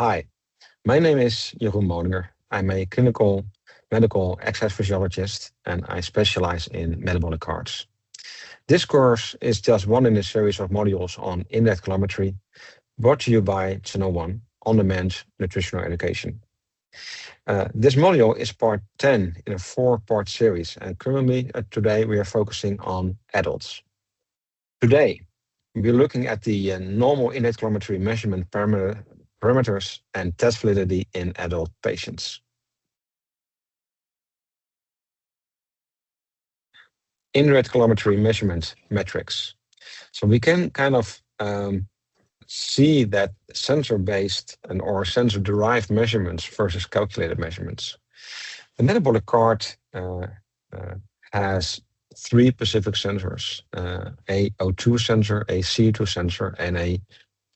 Hi, my name is Jeroen Molinger. I'm a clinical medical exercise physiologist and I specialize in metabolic cards. This course is just one in a series of modules on indirect calorimetry brought to you by Channel 1 on-demand nutritional education. This module is part 10 in a 4-part series and currently today we are focusing on adults. Today, we're looking at the normal indirect calorimetry measurement parameters and test validity in adult patients. Indirect calorimetry measurement metrics. So we can kind of see that sensor-based or sensor-derived measurements versus calculated measurements. The metabolic card has 3 specific sensors, a O2 sensor, a CO2 sensor, and a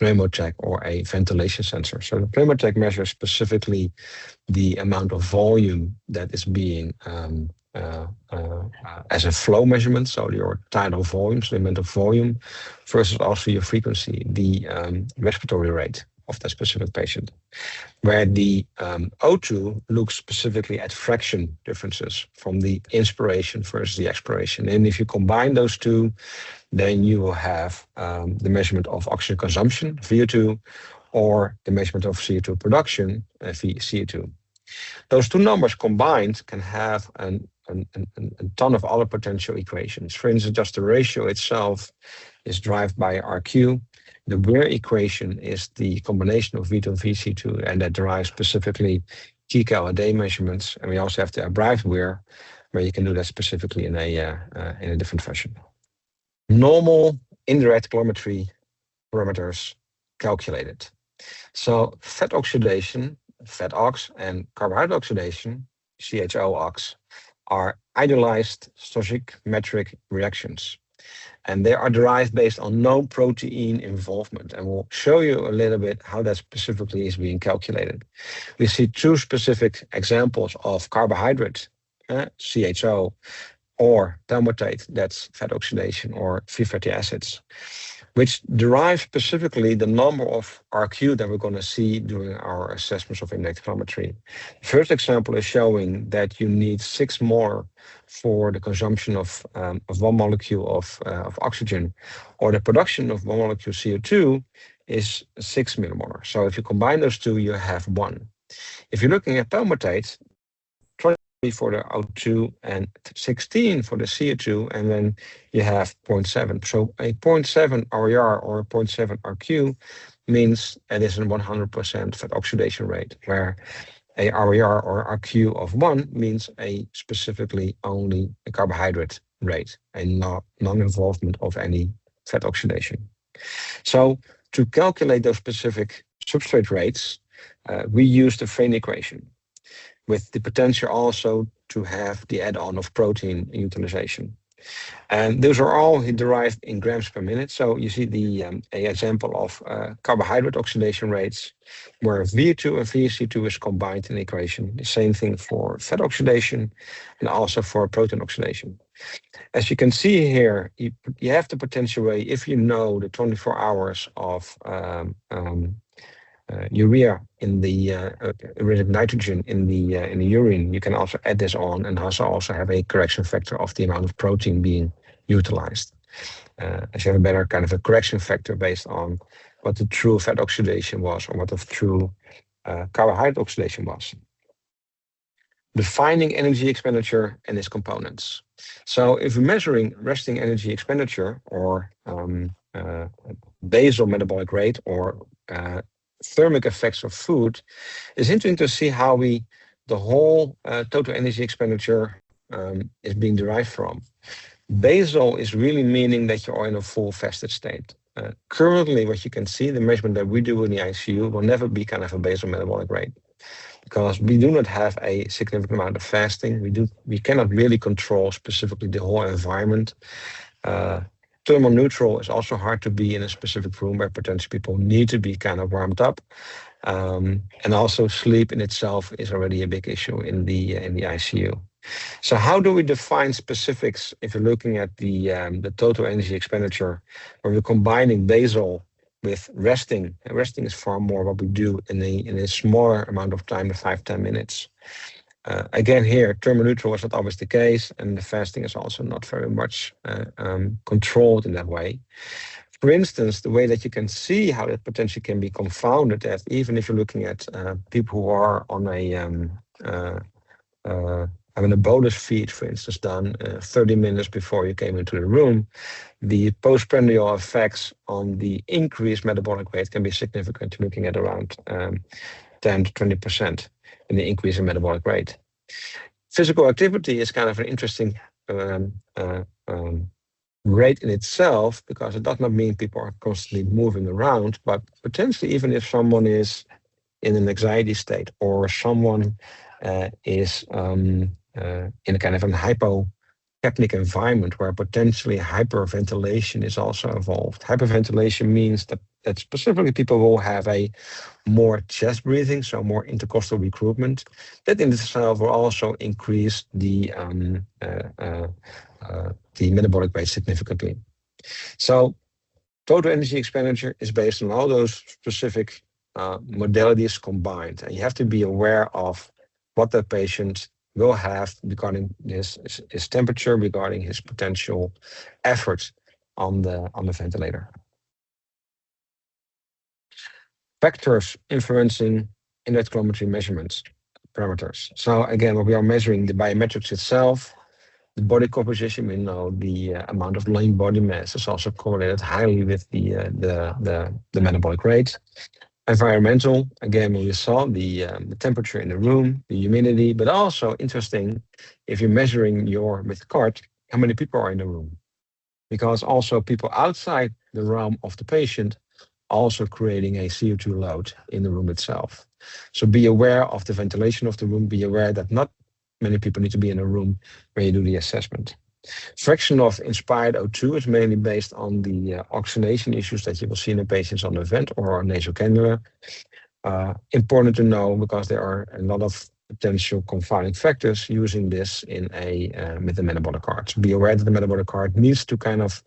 pneumotech or a ventilation sensor. So the pneumotech measures specifically the amount of volume that is being as a flow measurement, so your tidal volume, so the amount of volume, versus also your frequency, the respiratory rate of that specific patient. Where the O2 looks specifically at fraction differences from the inspiration versus the expiration. And if you combine those two, then you will have the measurement of oxygen consumption, VO2, or the measurement of CO2 production, CO2. Those two numbers combined can have a ton of other potential equations. For instance, just the ratio itself is derived by RQ. The Weir equation is the combination of V2 and VC2, and that derives specifically kcal a day measurements. And we also have the abbreviated Weir, where you can do that specifically in a different fashion. Normal indirect calorimetry parameters calculated. So fat oxidation, fat ox, and carbohydrate oxidation, CHO-ox, are idealized stoichiometric reactions. And they are derived based on no protein involvement. And we'll show you a little bit how that specifically is being calculated. We see 2 specific examples of carbohydrate, CHO, or palmitate, that's fat oxidation, or free fatty acids, which derive specifically the number of RQ that we're going to see during our assessments of indirect calorimetry. The first example is showing that you need 6 molar for the consumption of 1 molecule of oxygen, or the production of 1 molecule CO2 is 6 millimolar. So if you combine those two, you have 1. If you're looking at palmitate, 20 for the O2 and 16 for the CO2, and then you have 0.7. So a 0.7 RER or a 0.7 RQ means it is a 100% fat oxidation rate, where a RER or RQ of 1 means a specifically only a carbohydrate rate and non-involvement of any fat oxidation. So to calculate those specific substrate rates, we use the Freyne equation, with the potential also to have the add-on of protein utilization. And those are all derived in grams per minute. So you see the a example of carbohydrate oxidation rates, where VO2 and VC2 is combined in the equation. The same thing for fat oxidation and also for protein oxidation. As you can see here, you have the potential way, if you know the 24 hours of urea in the uric nitrogen in the urine, you can also add this on and also have a correction factor of the amount of protein being utilized. As you have a better kind of a correction factor based on what the true fat oxidation was or what the true carbohydrate oxidation was. Defining energy expenditure and its components. So if we're measuring resting energy expenditure or basal metabolic rate or thermic effects of food, it's interesting to see how the whole total energy expenditure is being derived from. Basal is really meaning that you're in a full fasted state. Currently, what you can see, the measurement that we do in the ICU will never be kind of a basal metabolic rate, because we do not have a significant amount of fasting. We cannot really control specifically the whole environment. Thermal neutral is also hard to be in a specific room where potentially people need to be kind of warmed up. And also sleep in itself is already a big issue in the ICU. So how do we define specifics if you're looking at the total energy expenditure, where we're combining basal with resting. And resting is far more what we do in a smaller amount of time, the 5-10 minutes. Again, here, thermoneutral is not always the case, and the fasting is also not very much controlled in that way. For instance, the way that you can see how that potentially can be confounded, that even if you're looking at people who are on having a bolus feed, for instance, done 30 minutes before you came into the room, the postprandial effects on the increased metabolic rate can be significant, looking at around 10 to 20% in the increase in metabolic rate. Physical activity is kind of an interesting rate in itself, because it does not mean people are constantly moving around, but potentially even if someone is in an anxiety state, or someone is in a kind of a hypocapnic environment where potentially hyperventilation is also involved. Hyperventilation means that specifically people will have a more chest breathing, so more intercostal recruitment. That in itself will also increase the metabolic rate significantly. So total energy expenditure is based on all those specific modalities combined. And you have to be aware of what the patient will have regarding his temperature, regarding his potential effort on the ventilator. Factors influencing indirect calorimetry measurements parameters. So again, what we are measuring the biometrics itself, the body composition. We know the amount of lean body mass is also correlated highly with the metabolic rate. Environmental, again, we saw the temperature in the room, the humidity, but also interesting, if you're measuring with the cart, how many people are in the room. Because also people outside the realm of the patient also creating a CO2 load in the room itself. So be aware of the ventilation of the room, be aware that not many people need to be in a room where you do the assessment. Fraction of inspired O2 is mainly based on the oxygenation issues that you will see in the patients on the vent or on nasal cannula. Important to know, because there are a lot of potential confounding factors using this with the metabolic cart. So be aware that the metabolic cart needs to kind of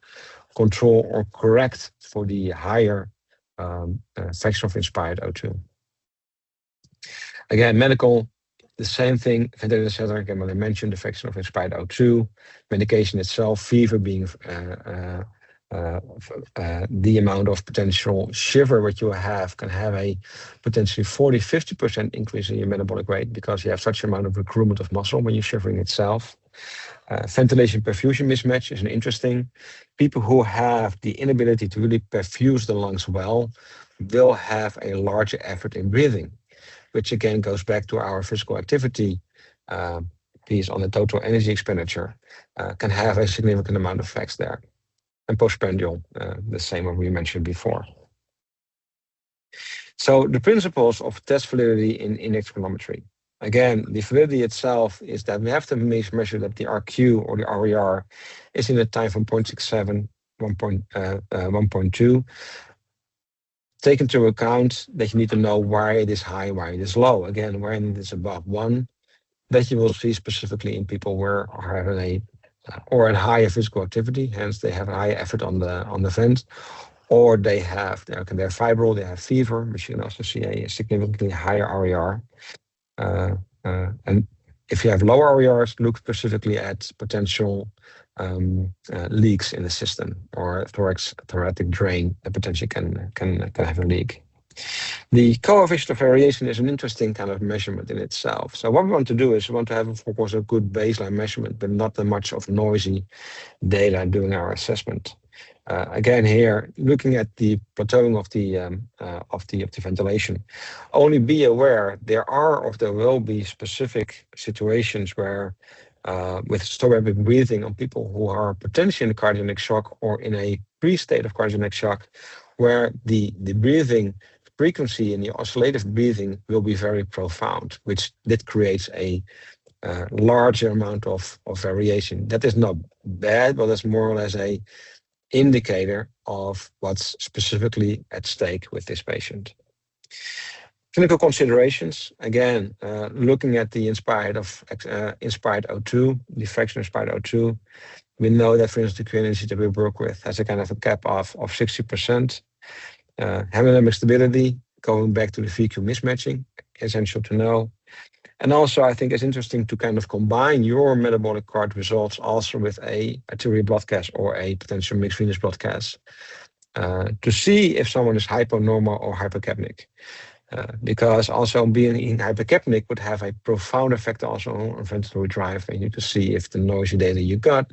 control or correct for the higher fraction of inspired O2. Again, medical, the same thing, ventilator setup, again, when I mentioned the fraction of inspired O2, medication itself, fever being the amount of potential shiver what you have can have a potentially 40-50% increase in your metabolic rate, because you have such amount of recruitment of muscle when you're shivering itself. Ventilation perfusion mismatch is an interesting. People who have the inability to really perfuse the lungs well will have a larger effort in breathing, which again goes back to our physical activity piece on the total energy expenditure, can have a significant amount of effects there. And postprandial, the same what we mentioned before. So the principles of test validity in index calorimetry. Again, the validity itself is that we have to measure that the RQ or the RER is in a time from 0.67, 1.2. Take into account that you need to know why it is high, why it is low. Again, when it is above 1, that you will see specifically in people who are having a higher physical activity, hence they have a higher effort on the vent, or they're febrile, they have fever, which you can also see a significantly higher RER. And if you have lower RERs, look specifically at potential leaks in the system, or thoracic drain that potentially can have a leak. The coefficient of variation is an interesting kind of measurement in itself. So what we want to do is we want to have, of course, a good baseline measurement, but not that much of noisy data during our assessment. Again, here, looking at the plateauing of the ventilation, only be aware there will be specific situations where with stop rapid breathing on people who are potentially in cardiac shock or in a pre-state of cardiac shock, where the breathing frequency and the oscillative breathing will be very profound, which creates a larger amount of variation. That is not bad, but that's more or less a indicator of what's specifically at stake with this patient. Clinical considerations, again, looking at the inspired O2, the fraction of inspired O2, we know that, for instance, the community that we work with has a kind of a cap of 60%. Hemodynamic stability, going back to the VQ mismatching, essential to know. And also, I think it's interesting to kind of combine your metabolic card results also with a arterial blood gas or a potential mixed venous blood gas to see if someone is hyponormal or hypocapnic. Because also being hypercapnic would have a profound effect also on ventilatory drive, and you can see if the noisy data you got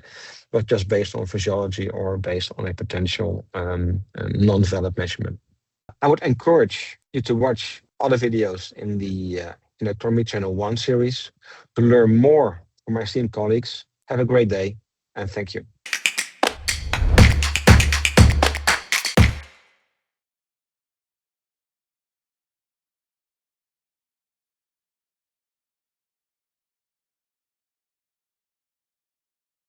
was just based on physiology or based on a potential non-valid measurement. I would encourage you to watch other videos in the Electronomy Channel 1 series to learn more from my esteemed colleagues. Have a great day, and thank you.